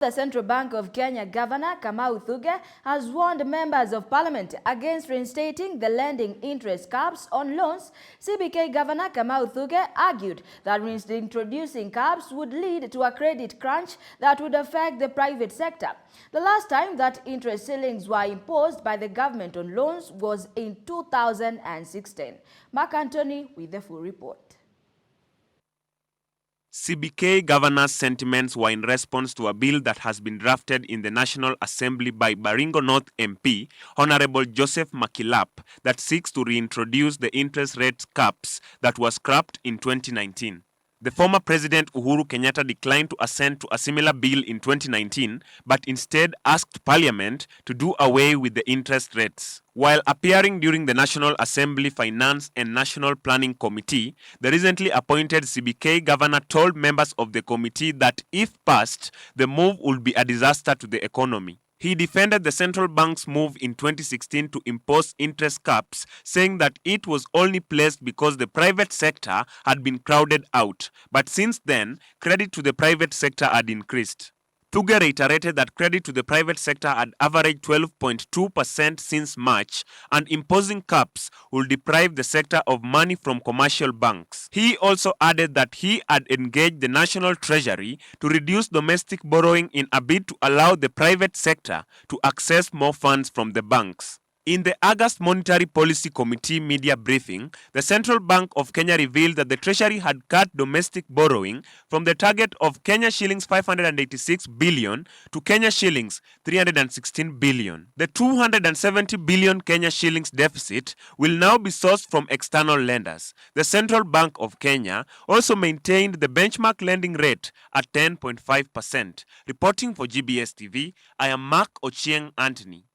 The Central Bank of Kenya Governor Thugge has warned members of parliament against reinstating the lending interest caps on loans. CBK Governor Thugge argued that reintroducing caps would lead to a credit crunch that would affect the private sector. The last time that interest ceilings were imposed by the government on loans was in 2016. Mark Anthony with the full report. CBK Governor's sentiments were in response to a bill that has been drafted in the National Assembly by Baringo North MP, Honorable Joseph Makilap, that seeks to reintroduce the interest rate caps that was scrapped in 2019. The former President Uhuru Kenyatta declined to assent to a similar bill in 2019, but instead asked Parliament to do away with the interest rates. While appearing during the National Assembly Finance and National Planning Committee, the recently appointed CBK governor told members of the committee that if passed, the move would be a disaster to the economy. He defended the central bank's move in 2016 to impose interest caps, saying that it was only placed because the private sector had been crowded out. But since then, credit to the private sector had increased. Thugge reiterated that credit to the private sector had averaged 12.2% since March, and imposing caps will deprive the sector of money from commercial banks. He also added that he had engaged the National Treasury to reduce domestic borrowing in a bid to allow the private sector to access more funds from the banks. In the August Monetary Policy Committee media briefing, the Central Bank of Kenya revealed that the Treasury had cut domestic borrowing from the target of Kenya shillings 586 billion to Kenya shillings 316 billion. The 270 billion Kenya shillings deficit will now be sourced from external lenders. The Central Bank of Kenya also maintained the benchmark lending rate at 10.5%. Reporting for GBS TV, I am Mark Ochieng Anthony.